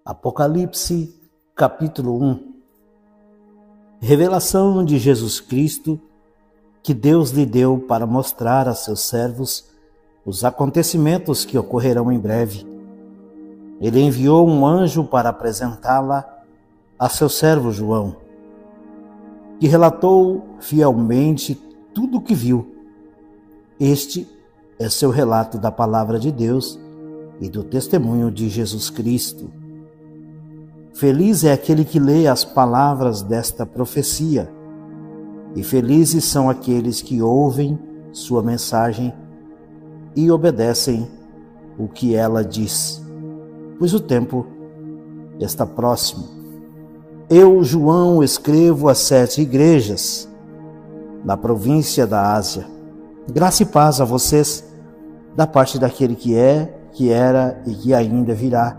Apocalipse, capítulo 1. Revelação de Jesus Cristo, que Deus lhe deu para mostrar a seus servos os acontecimentos que ocorrerão em breve. Ele enviou um anjo para apresentá-la a seu servo João, que relatou fielmente tudo o que viu. Este é seu relato da palavra de Deus e do testemunho de Jesus Cristo. Feliz é aquele que lê as palavras desta profecia, e felizes são aqueles que ouvem sua mensagem e obedecem o que ela diz, pois o tempo está próximo. Eu, João, escrevo às 7 igrejas na província da Ásia. Graça e paz a vocês, da parte daquele que é, que era e que ainda virá,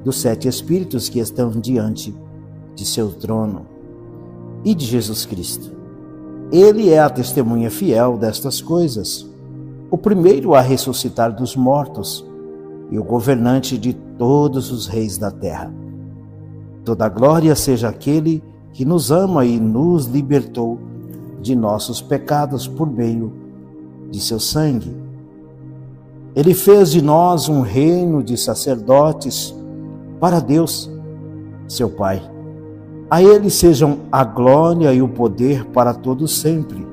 dos 7 Espíritos que estão diante de seu trono, e de Jesus Cristo. Ele é a testemunha fiel destas coisas, o primeiro a ressuscitar dos mortos e o governante de todos os reis da terra. Toda glória seja aquele que nos ama e nos libertou de nossos pecados por meio de seu sangue. Ele fez de nós um reino de sacerdotes para Deus, seu Pai. A Ele sejam a glória e o poder para todos sempre.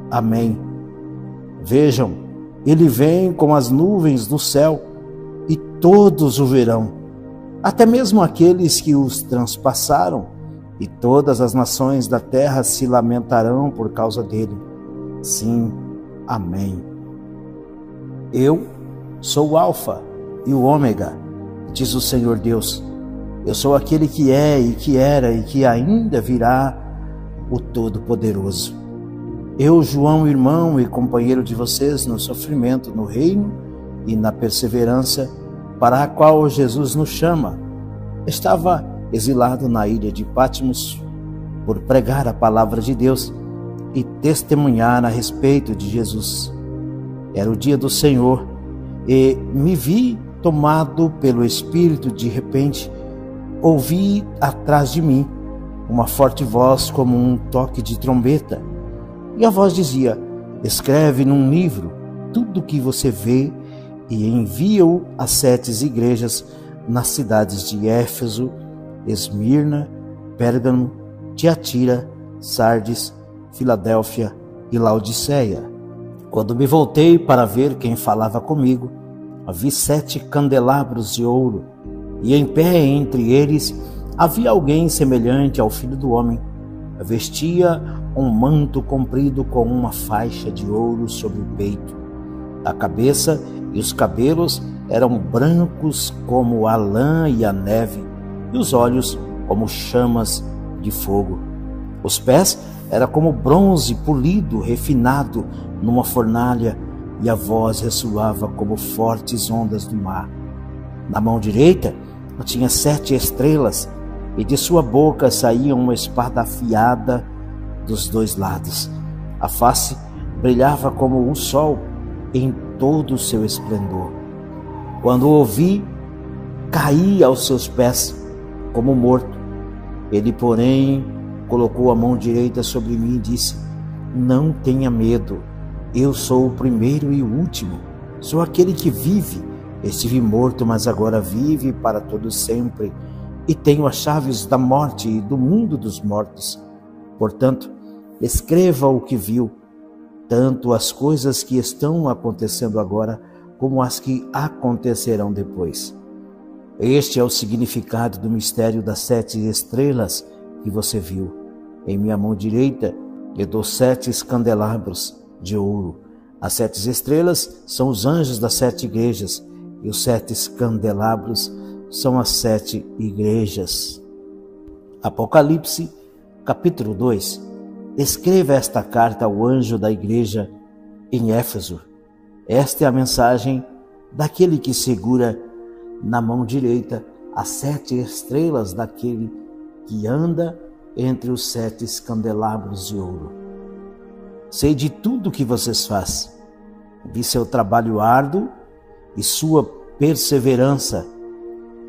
Amém. Vejam, Ele vem com as nuvens do céu e todos o verão, até mesmo aqueles que os transpassaram, e todas as nações da terra se lamentarão por causa dele. Sim, amém. Eu sou o Alfa e o Ômega, diz o Senhor Deus. Eu sou aquele que é e que era e que ainda virá, o Todo-Poderoso. Eu, João, irmão e companheiro de vocês no sofrimento, no reino e na perseverança para a qual Jesus nos chama, estava exilado na ilha de Patmos por pregar a palavra de Deus e testemunhar a respeito de Jesus. Era o dia do Senhor e me vi tomado pelo Espírito. De repente, ouvi atrás de mim uma forte voz como um toque de trombeta. E a voz dizia: escreve num livro tudo o que você vê e envia-o às 7 igrejas nas cidades de Éfeso, Esmirna, Pérgamo, Tiatira, Sardes, Filadélfia e Laodiceia. Quando me voltei para ver quem falava comigo, vi 7 candelabros de ouro, e em pé entre eles havia alguém semelhante ao Filho do Homem. Vestia um manto comprido com uma faixa de ouro sobre o peito. A cabeça e os cabelos eram brancos como a lã e a neve, e os olhos como chamas de fogo. Os pés eram como bronze polido, refinado numa fornalha, e a voz ressoava como fortes ondas do mar. Na mão direita tinha 7 estrelas, e de sua boca saía uma espada afiada dos 2 lados. A face brilhava como o sol em todo o seu esplendor. Quando o ouvi, caí aos seus pés como morto. Ele, porém, colocou a mão direita sobre mim e disse: não tenha medo. Eu sou o primeiro e o último. Sou aquele que vive. Estive morto, mas agora vive para todo sempre. E tenho as chaves da morte e do mundo dos mortos. Portanto, escreva o que viu, tanto as coisas que estão acontecendo agora, como as que acontecerão depois. Este é o significado do mistério das 7 estrelas que você viu. Em minha mão direita eu dou 7 candelabros de ouro. As 7 estrelas são os anjos das 7 igrejas, e os 7 candelabros são as 7 igrejas. Apocalipse, capítulo 2. Escreva esta carta ao anjo da igreja em Éfeso. Esta é a mensagem daquele que segura na mão direita as 7 estrelas daquele que anda entre os 7 candelabros de ouro. Sei de tudo que vocês fazem. Vi seu trabalho árduo e sua perseverança,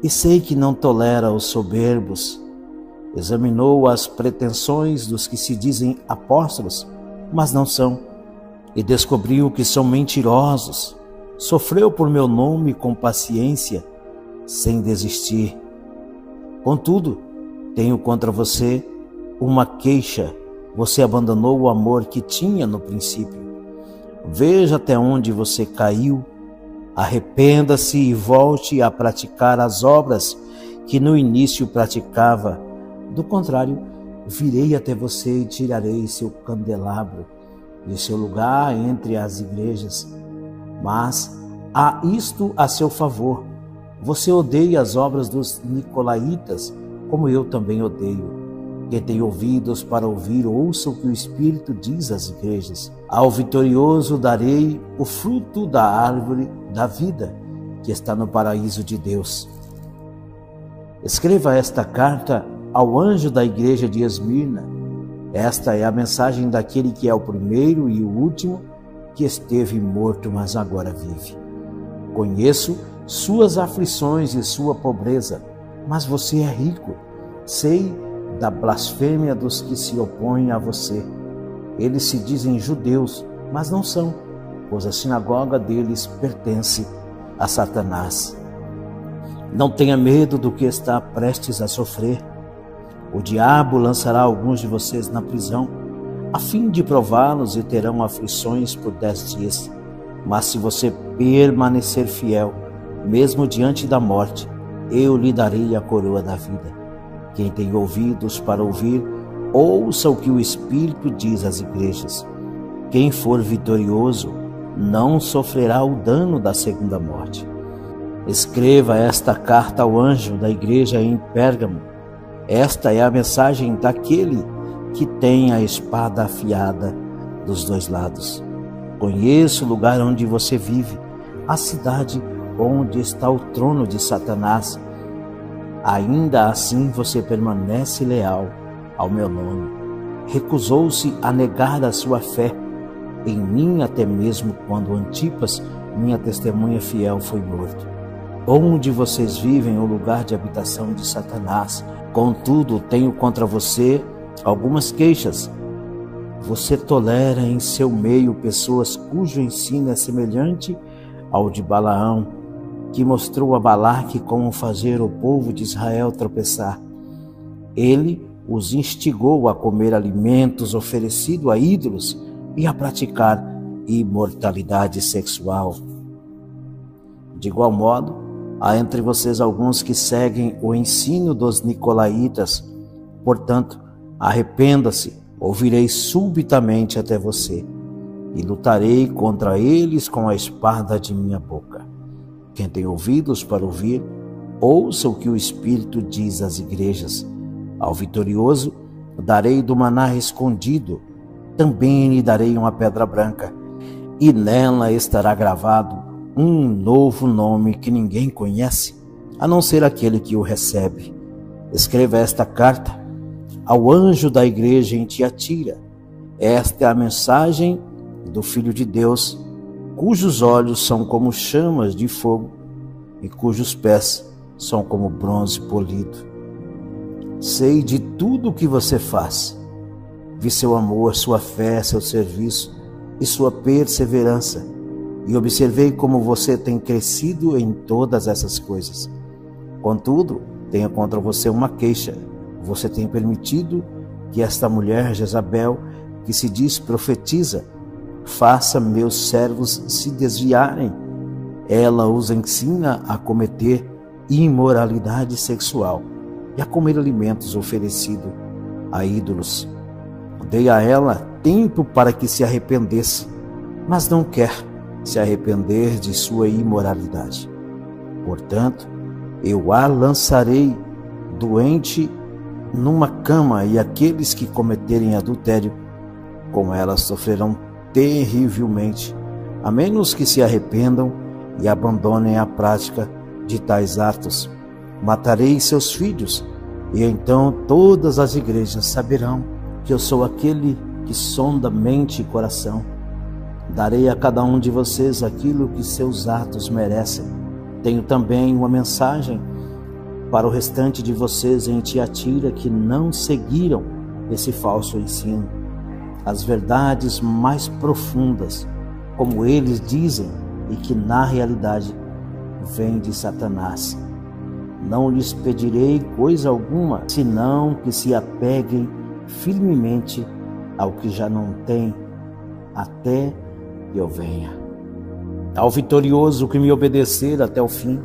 e sei que não tolera os soberbos. Examinou as pretensões dos que se dizem apóstolos, mas não são, e descobriu que são mentirosos. Sofreu por meu nome com paciência, sem desistir. Contudo, tenho contra você uma queixa. Você abandonou o amor que tinha no princípio. Veja até onde você caiu. Arrependa-se e volte a praticar as obras que no início praticava. Do contrário, virei até você e tirarei seu candelabro de seu lugar entre as igrejas. Mas há isto a seu favor: você odeia as obras dos nicolaítas, como eu também odeio. Quem tem ouvidos para ouvir, ouça o que o Espírito diz às igrejas. Ao vitorioso darei o fruto da árvore da vida, que está no paraíso de Deus. Escreva esta carta ao anjo da igreja de Esmirna. Esta é a mensagem daquele que é o primeiro e o último, que esteve morto, mas agora vive. Conheço suas aflições e sua pobreza, mas você é rico. Sei da blasfêmia dos que se opõem a você. Eles se dizem judeus, mas não são, pois a sinagoga deles pertence a Satanás. Não tenha medo do que está prestes a sofrer. O diabo lançará alguns de vocês na prisão, a fim de prová-los, e terão aflições por 10 dias. Mas se você permanecer fiel, mesmo diante da morte, eu lhe darei a coroa da vida. Quem tem ouvidos para ouvir, ouça o que o Espírito diz às igrejas. Quem for vitorioso não sofrerá o dano da segunda morte. Escreva esta carta ao anjo da igreja em Pérgamo. Esta é a mensagem daquele que tem a espada afiada dos dois lados. Conheço o lugar onde você vive, a cidade onde está o trono de Satanás. Ainda assim você permanece leal ao meu nome. Recusou-se a negar a sua fé em mim, até mesmo quando Antipas, minha testemunha fiel, foi morto. Onde vocês vivem é o lugar de habitação de Satanás. Contudo, tenho contra você algumas queixas. Você tolera em seu meio pessoas cujo ensino é semelhante ao de Balaão, que mostrou a Balaque como fazer o povo de Israel tropeçar. Ele os instigou a comer alimentos oferecidos a ídolos e a praticar imoralidade sexual. De igual modo, há entre vocês alguns que seguem o ensino dos nicolaítas. Portanto, arrependa-se, ou virei subitamente até você, e lutarei contra eles com a espada de minha boca. Quem tem ouvidos para ouvir, ouça o que o Espírito diz às igrejas. Ao vitorioso darei do maná escondido, também lhe darei uma pedra branca, e nela estará gravado um novo nome que ninguém conhece, a não ser aquele que o recebe. Escreva esta carta ao anjo da igreja em Tiatira. Esta é a mensagem do Filho de Deus, cujos olhos são como chamas de fogo e cujos pés são como bronze polido. Sei de tudo o que você faz. Vi seu amor, sua fé, seu serviço e sua perseverança, e observei como você tem crescido em todas essas coisas. Contudo, tenho contra você uma queixa. Você tem permitido que esta mulher Jezabel, que se diz profetiza, faça meus servos se desviarem. Ela os ensina a cometer imoralidade sexual e a comer alimentos oferecidos a ídolos. Dei a ela tempo para que se arrependesse, mas não quer se arrepender de sua imoralidade. Portanto, eu a lançarei doente numa cama, e aqueles que cometerem adultério com ela sofrerão terrivelmente, a menos que se arrependam e abandonem a prática de tais atos. Matarei seus filhos, e então todas as igrejas saberão que eu sou aquele que sonda mente e coração. Darei a cada um de vocês aquilo que seus atos merecem. Tenho também uma mensagem para o restante de vocês em Tiatira que não seguiram esse falso ensino, as verdades mais profundas, como eles dizem, e que na realidade vêm de Satanás. Não lhes pedirei coisa alguma, senão que se apeguem firmemente ao que já não têm, até que eu venha. Ao vitorioso que me obedecer até o fim,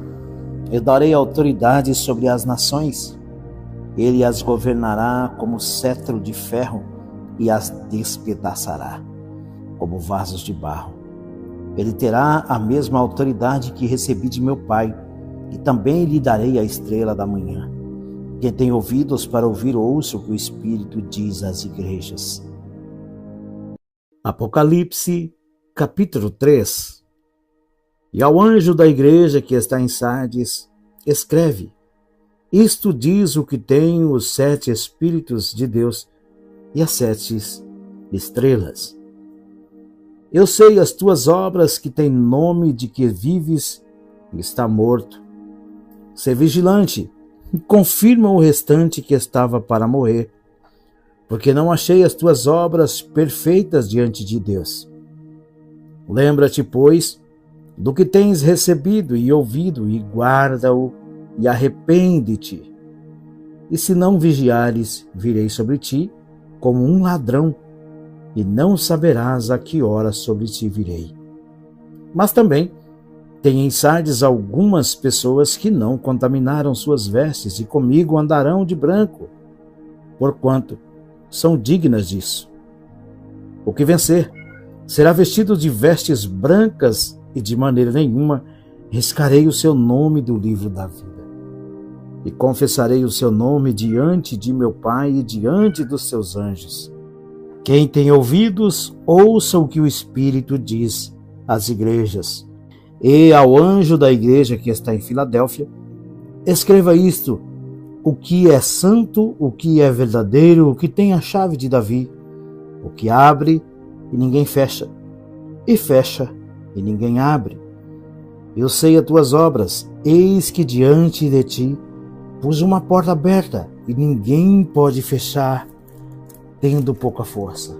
eu darei autoridade sobre as nações. Ele as governará como cetro de ferro e as despedaçará como vasos de barro. Ele terá a mesma autoridade que recebi de meu Pai, e também lhe darei a estrela da manhã. Quem tem ouvidos para ouvir, ouça o que o Espírito diz às igrejas. Apocalipse, capítulo 3. E ao anjo da igreja que está em Sardes, escreve: Isto diz o que tem os 7 Espíritos de Deus e as 7 estrelas. Eu sei as tuas obras, que têm nome de que vives e está morto. Sê vigilante e confirma o restante que estava para morrer, porque não achei as tuas obras perfeitas diante de Deus. Lembra-te, pois, do que tens recebido e ouvido, e guarda-o, e arrepende-te. E se não vigiares, virei sobre ti como um ladrão, e não saberás a que hora sobre ti virei. Mas também tem em Sardes algumas pessoas que não contaminaram suas vestes, e comigo andarão de branco, porquanto são dignas disso. O que vencer será vestido de vestes brancas, e de maneira nenhuma riscarei o seu nome do livro da vida. E confessarei o seu nome diante de meu Pai e diante dos seus anjos. Quem tem ouvidos, ouça o que o Espírito diz às igrejas. E ao anjo da igreja que está em Filadélfia, escreva isto: o que é santo, o que é verdadeiro, o que tem a chave de Davi, o que abre e ninguém fecha, e fecha e ninguém abre. Eu sei as tuas obras, eis que diante de ti pus uma porta aberta, e ninguém pode fechar, tendo pouca força.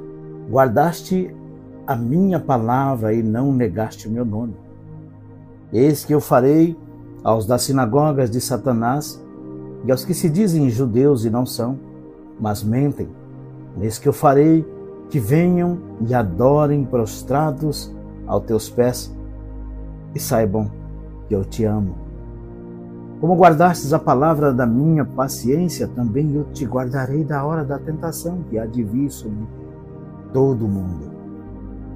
Guardaste a minha palavra e não negaste o meu nome. Eis que eu farei aos das sinagogas de Satanás e aos que se dizem judeus e não são, mas mentem. Eis que eu farei que venham e adorem prostrados aos teus pés, e saibam que eu te amo. Como guardastes a palavra da minha paciência, também eu te guardarei da hora da tentação que há de vir sobre todo o mundo,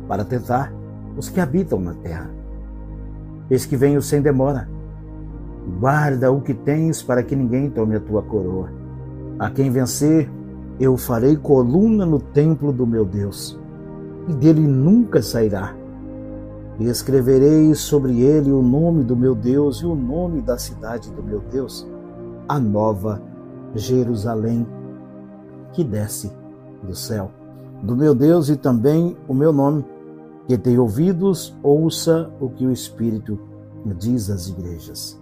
para tentar os que habitam na terra. Eis que venho sem demora. Guarda o que tens, para que ninguém tome a tua coroa. A quem vencer, eu farei coluna no templo do meu Deus, e dele nunca sairá. E escreverei sobre ele o nome do meu Deus e o nome da cidade do meu Deus, a nova Jerusalém, que desce do céu, do meu Deus, e também o meu nome. Quem tem ouvidos, ouça o que o Espírito diz às igrejas.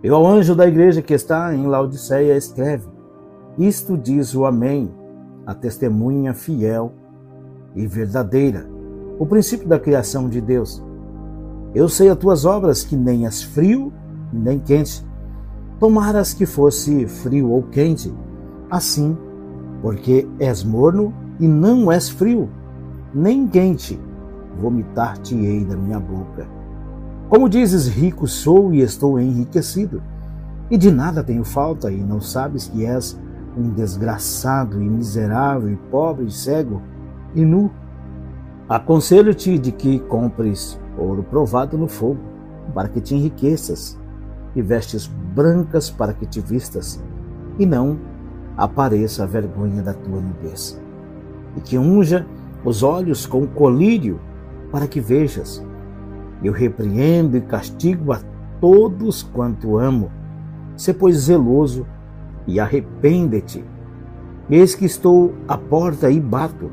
E ao anjo da igreja que está em Laodiceia, escreve: Isto diz o Amém, a testemunha fiel e verdadeira, o princípio da criação de Deus. Eu sei as tuas obras, que nem és frio nem quente. Tomaras que fosse frio ou quente, assim, porque és morno e não és frio nem quente, vomitar-te-ei da minha boca. Como dizes, rico sou e estou enriquecido, e de nada tenho falta, e não sabes que és um desgraçado e miserável, e pobre, e cego, e nu. Aconselho-te de que compres ouro provado no fogo, para que te enriqueças, e vestes brancas para que te vistas, e não apareça a vergonha da tua nudez. E que unja os olhos com colírio, para que vejas. Eu repreendo e castigo a todos quanto amo. Sê, pois, zeloso e arrepende-te. Eis que estou à porta e bato.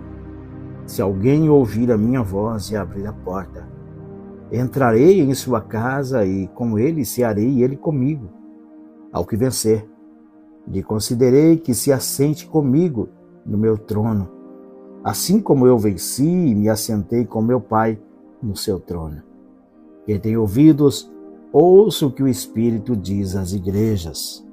Se alguém ouvir a minha voz e abrir a porta, entrarei em sua casa, e com ele cearei e ele comigo. Ao que vencer, lhe concederei que se assente comigo no meu trono, assim como eu venci e me assentei com meu Pai no seu trono. Quem tem ouvidos, ouça o que o Espírito diz às igrejas.